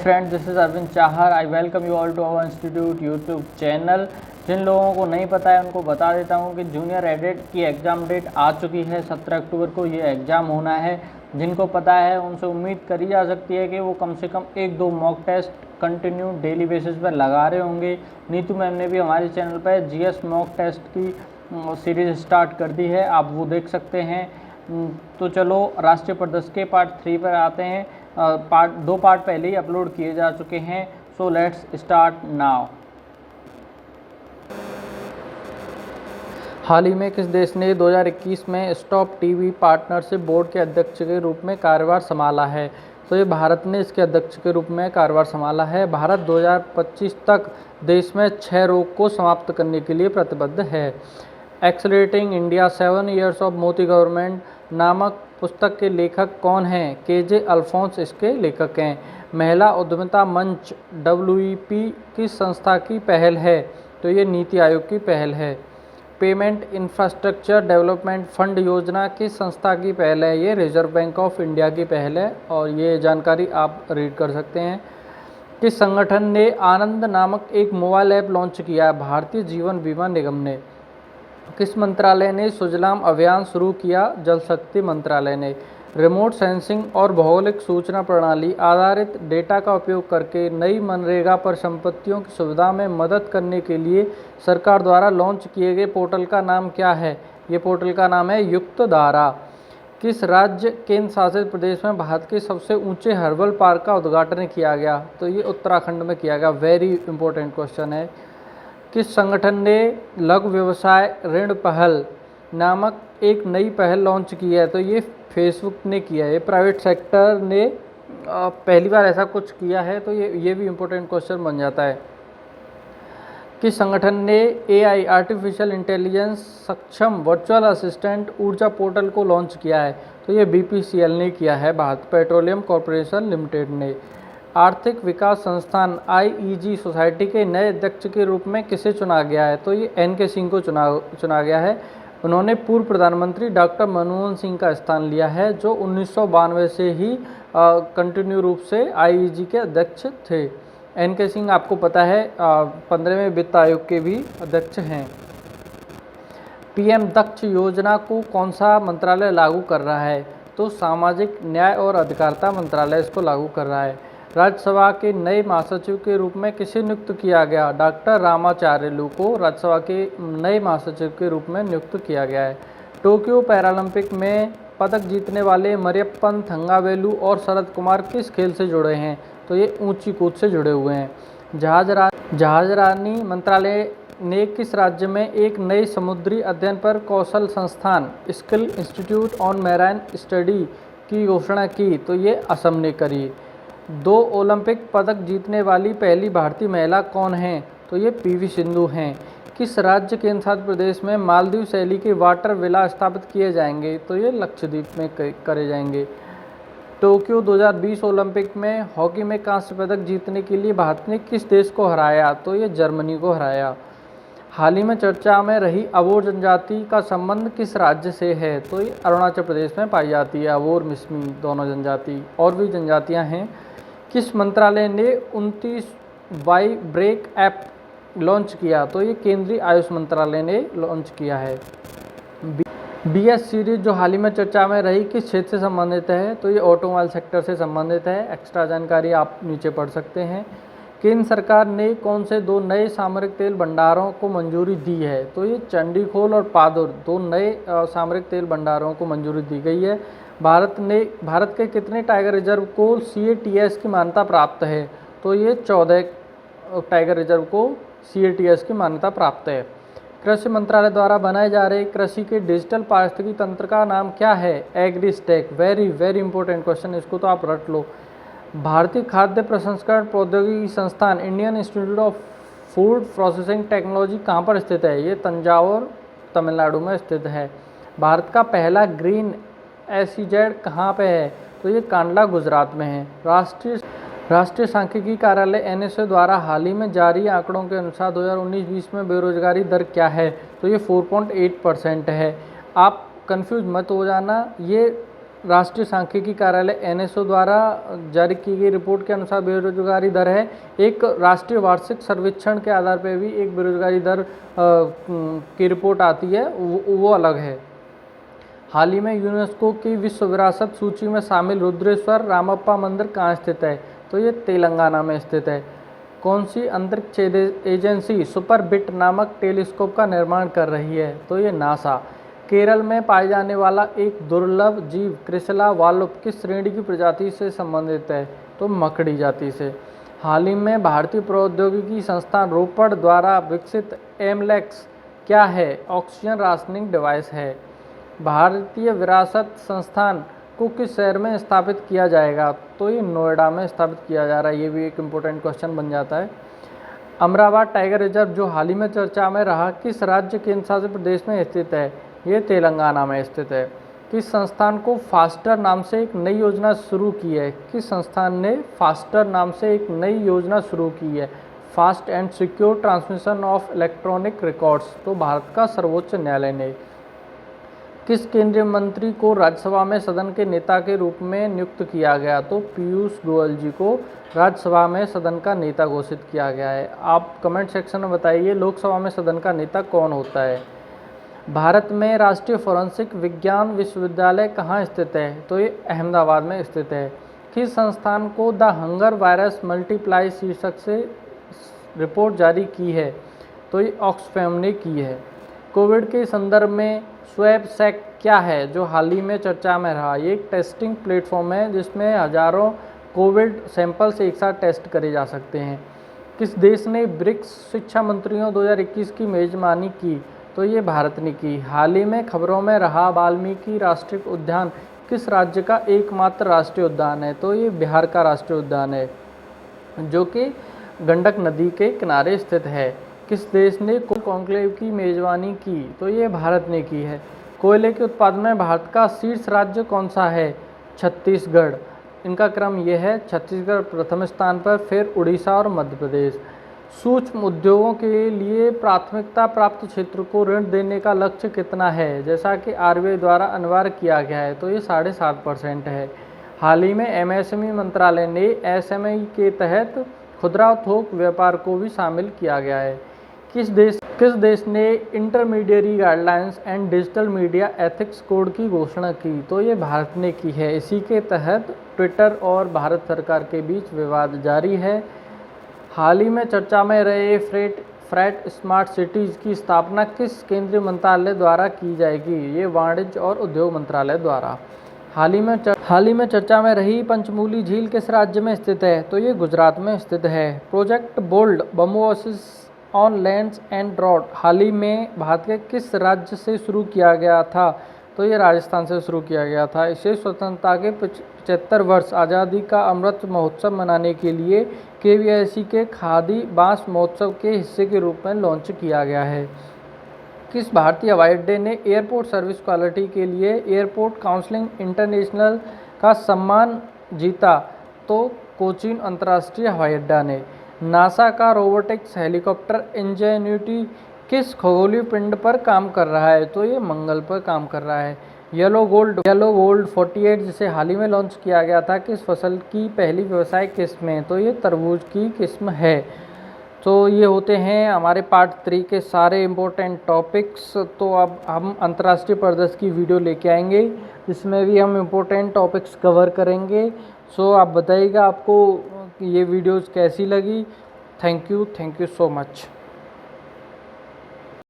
Friend, this is Arvind Chahar. I welcome you all to our institute YouTube channel. जिन लोगों को नहीं पता है उनको बता देता हूं कि जूनियर एडिट की एग्ज़ाम डेट आ चुकी है। 17 अक्टूबर को ये एग्ज़ाम होना है। जिनको पता है उनसे उम्मीद करी जा सकती है कि वो कम से कम 1-2 mock test continue daily basis पर लगा रहे होंगे। नीतू मैम ने भी हमारे चैनल पर जीएस मॉक टेस्ट की सीरीज़ स्टार्ट कर दी है, आप वो देख सकते हैं। तो चलो राष्ट्रीय प्रदर्शन के पार्ट 3 पर आते हैं। दो पार्ट पहले ही अपलोड किए जा चुके हैं। So let's start now. हाल ही में किस देश ने 2021 में स्टॉप टीवी पार्टनरशिप बोर्ड के अध्यक्ष के रूप में कार्यभार संभाला है? तो ये भारत ने इसके अध्यक्ष के रूप में कार्यभार संभाला है। भारत 2025 तक देश में क्षय रोग को समाप्त करने के लिए प्रतिबद्ध है। Accelerating India 7 years of Modi government नामक पुस्तक के लेखक कौन हैं? केजे अल्फोंस इसके लेखक हैं। महिला उद्यमिता मंच WEP किस संस्था की पहल है? तो ये नीति आयोग की पहल है। पेमेंट इंफ्रास्ट्रक्चर डेवलपमेंट फंड योजना किस संस्था की पहल है? ये रिजर्व बैंक ऑफ इंडिया की पहल है और ये जानकारी आप रीड कर सकते हैं। किस संगठन ने आनंद नामक एक मोबाइल ऐप लॉन्च किया है? भारतीय जीवन बीमा निगम ने। किस मंत्रालय ने सुजलाम अभियान शुरू किया? जल शक्ति मंत्रालय ने। रिमोट सेंसिंग और भौगोलिक सूचना प्रणाली आधारित डेटा का उपयोग करके नई मनरेगा पर संपत्तियों की सुविधा में मदद करने के लिए सरकार द्वारा लॉन्च किए गए पोर्टल का नाम क्या है? ये पोर्टल का नाम है युक्त धारा। किस राज्य केंद्र शासित प्रदेश में भारत के सबसे ऊंचे हर्बल पार्क का उद्घाटन किया गया? तो ये उत्तराखंड में किया गया। वेरी इंपॉर्टेंट क्वेश्चन है। किस संगठन ने लघु व्यवसाय ऋण पहल नामक एक नई पहल लॉन्च की है? तो ये फेसबुक ने किया है। प्राइवेट सेक्टर ने पहली बार ऐसा कुछ किया है, तो ये भी इम्पोर्टेंट क्वेश्चन बन जाता है। किस संगठन ने AI आर्टिफिशियल इंटेलिजेंस सक्षम वर्चुअल असिस्टेंट ऊर्जा पोर्टल को लॉन्च किया है? तो ये BPCL ने किया है, भारत पेट्रोलियम कॉरपोरेशन लिमिटेड ने। आर्थिक विकास संस्थान IEG सोसाइटी के नए अध्यक्ष के रूप में किसे चुना गया है? तो ये NK सिंह को चुना गया है। उन्होंने पूर्व प्रधानमंत्री डॉक्टर मनमोहन सिंह का स्थान लिया है, जो 1992 से ही कंटिन्यू रूप से IEG के अध्यक्ष थे। NK सिंह आपको पता है 15वें वित्त आयोग के भी अध्यक्ष हैं। PM दक्ष योजना को कौन सा मंत्रालय लागू कर रहा है? तो सामाजिक न्याय और अधिकारिता मंत्रालय इसको लागू कर रहा है। राज्यसभा के नए महासचिव के रूप में किसे नियुक्त किया गया? डॉक्टर रामाचार्यलू को राज्यसभा के नए महासचिव के रूप में नियुक्त किया गया है। टोक्यो पैरालंपिक में पदक जीतने वाले मरियप्पन थंगावेलु और शरद कुमार किस खेल से जुड़े हैं? तो ये ऊंची कूद से जुड़े हुए हैं। जहाजरानी मंत्रालय ने किस राज्य में एक नई समुद्री अध्ययन पर कौशल संस्थान skill institute on marine study की घोषणा की? तो ये असम ने करी। 2 ओलंपिक पदक जीतने वाली पहली भारतीय महिला कौन हैं? तो ये PV सिंधु हैं। किस राज्य केंद्र शासित प्रदेश में मालदीव शैली के वाटर विला स्थापित किए जाएंगे? तो ये लक्षद्वीप में करे जाएंगे। टोक्यो 2020 ओलंपिक में हॉकी में कांस्य पदक जीतने के लिए भारत ने किस देश को हराया? तो ये जर्मनी को हराया। हाल ही में चर्चा में रही अबोर जनजाति का संबंध किस राज्य से है? तो ये अरुणाचल प्रदेश में पाई जाती है, अबोर मिसमी दोनों जनजाति। और भी जनजातियां हैं। किस मंत्रालय ने 29Y ब्रेक ऐप लॉन्च किया? तो ये केंद्रीय आयुष मंत्रालय ने लॉन्च किया है। BS सीरीज जो हाल ही में चर्चा में रही किस क्षेत्र से संबंधित है? तो ये ऑटोमोबाइल सेक्टर से संबंधित है। एक्स्ट्रा जानकारी आप नीचे पढ़ सकते हैं। केंद्र सरकार ने कौन से 2 नए सामरिक तेल भंडारों को मंजूरी दी है? तो ये चंडीखोल और पादुर 2 नए सामरिक तेल भंडारों को मंजूरी दी गई है। भारत के कितने टाइगर रिजर्व को CATS की मान्यता प्राप्त है? तो ये 14 टाइगर रिजर्व को CATS की मान्यता प्राप्त है। कृषि मंत्रालय द्वारा बनाए जा रहे कृषि के डिजिटल पारिस्थितिकी तंत्र का नाम क्या है? एग्रीस्टैक। वेरी इंपॉर्टेंट क्वेश्चन, इसको तो आप रट लो। भारतीय खाद्य प्रसंस्करण प्रौद्योगिकी संस्थान Indian institute of food processing technology कहाँ पर स्थित है? ये तंजावुर तमिलनाडु में स्थित है। भारत का पहला ग्रीन SEZ कहाँ पे है? तो ये कांडला गुजरात में है। राष्ट्रीय सांख्यिकी कार्यालय NSA द्वारा हाल ही में जारी आंकड़ों के अनुसार 2019-20 में बेरोजगारी दर क्या है? तो ये 4.8% है। आप कंफ्यूज मत हो जाना, ये राष्ट्रीय सांख्यिकी कार्यालय NSO द्वारा जारी की गई रिपोर्ट के अनुसार बेरोजगारी दर है। एक राष्ट्रीय वार्षिक सर्वेक्षण के आधार पर भी एक बेरोजगारी दर की रिपोर्ट आती है, वो अलग है। हाल ही में यूनेस्को की विश्व विरासत सूची में शामिल रुद्रेश्वर रामप्पा मंदिर कहाँ स्थित है? तो ये तेलंगाना में स्थित है। कौन सी अंतरिक्ष एजेंसी सुपरबिट नामक टेलीस्कोप का निर्माण कर रही है? तो ये नासा। केरल में पाए जाने वाला एक दुर्लभ जीव क्रिसला वालुप किस श्रेणी की प्रजाति से संबंधित है? तो मकड़ी जाति से। हाल ही में भारतीय प्रौद्योगिकी संस्थान रोपड़ द्वारा विकसित एमलेक्स क्या है? ऑक्सीजन राशनिंग डिवाइस है। भारतीय विरासत संस्थान को किस शहर में स्थापित किया जाएगा? तो ये नोएडा में स्थापित किया जा रहा है। ये भी एक इम्पोर्टेंट क्वेश्चन बन जाता है। अमरावती टाइगर रिजर्व जो हाल ही में चर्चा में रहा, किस राज्य केंद्र शासित प्रदेश में स्थित है? ये तेलंगाना में स्थित है। किस संस्थान को फास्टर नाम से एक नई योजना शुरू की है? किस संस्थान ने फास्टर नाम से एक नई योजना शुरू की है? Fast and secure transmission of electronic records. तो भारत का सर्वोच्च न्यायालय ने। किस केंद्रीय मंत्री को राज्यसभा में सदन के नेता के रूप में नियुक्त किया गया? तो पीयूष गोयल जी को राज्यसभा में सदन का नेता घोषित किया गया है। आप कमेंट सेक्शन में बताइए लोकसभा में सदन का नेता कौन होता है? भारत में राष्ट्रीय फोरेंसिक विज्ञान विश्वविद्यालय कहाँ स्थित है? तो ये अहमदाबाद में स्थित है। किस संस्थान को द हंगर वायरस मल्टीप्लाई शीर्षक से रिपोर्ट जारी की है? तो ये ऑक्सफैम ने की है। कोविड के संदर्भ में स्वैप क्या है जो हाल ही में चर्चा में रहा? ये एक टेस्टिंग प्लेटफॉर्म है जिसमें हजारों कोविड सैंपल्स एक साथ टेस्ट करे जा सकते हैं। किस देश ने ब्रिक्स शिक्षा मंत्रियों 2021 की मेजबानी की? तो ये भारत ने की। हाल ही में खबरों में रहा वाल्मीकि राष्ट्रीय उद्यान किस राज्य का एकमात्र राष्ट्रीय उद्यान है? तो ये बिहार का राष्ट्रीय उद्यान है जो कि गंडक नदी के किनारे स्थित है। किस देश ने कॉन्क्लेव की मेजबानी की? तो ये भारत ने की है। कोयले के उत्पादन में भारत का शीर्ष राज्य कौन सा है? छत्तीसगढ़। इनका क्रम ये है, छत्तीसगढ़ प्रथम स्थान पर, फिर उड़ीसा और मध्य प्रदेश। सूक्ष्म उद्योगों के लिए प्राथमिकता प्राप्त क्षेत्र को ऋण देने का लक्ष्य कितना है? जैसा कि RBI द्वारा अनिवार्य किया गया है, तो ये 7.5% है। हाल ही में MSME मंत्रालय ने SME के तहत खुदरा थोक व्यापार को भी शामिल किया गया है। किस देश ने intermediary guidelines and digital media ethics code की घोषणा की? तो ये भारत ने की है। इसी के तहत ट्विटर और भारत सरकार के बीच विवाद जारी है। हाल ही में चर्चा में रहे फ्रेट स्मार्ट सिटीज़ की स्थापना किस केंद्रीय मंत्रालय द्वारा की जाएगी? ये वाणिज्य और उद्योग मंत्रालय द्वारा। हाल ही में चर्चा में रही पंचमूली झील किस राज्य में स्थित है? तो ये गुजरात में स्थित है। Project bold bamboo oasis on lands and drought हाल ही में भारत के किस राज्य से शुरू किया गया था? तो ये राजस्थान से शुरू किया गया था। इसे स्वतंत्रता के 75 वर्ष आज़ादी का अमृत महोत्सव मनाने के लिए KVIC के खादी बांस महोत्सव के हिस्से के रूप में लॉन्च किया गया है। किस भारतीय हवाई अड्डे ने एयरपोर्ट सर्विस क्वालिटी के लिए एयरपोर्ट काउंसिल इंटरनेशनल का सम्मान जीता? तो कोचीन अंतर्राष्ट्रीय हवाई अड्डा ने। नासा का रोबोटिक्स हेलीकॉप्टर इंजेन्यूटी किस खगोलीय पिंड पर काम कर रहा है? तो ये मंगल पर काम कर रहा है। येलो गोल्ड 48 जिसे हाल ही में लॉन्च किया गया था, किस फसल की पहली व्यवसायिक किस्म है? तो ये तरबूज की किस्म है। तो ये होते हैं हमारे पार्ट 3 के सारे इम्पोर्टेंट टॉपिक्स। तो अब हम अंतर्राष्ट्रीय परिदृश्य की वीडियो लेके आएंगे जिसमें भी हम इम्पोर्टेंट टॉपिक्स कवर करेंगे। सो आप बताइएगा आपको ये वीडियोज़ कैसी लगी। Thank you so much.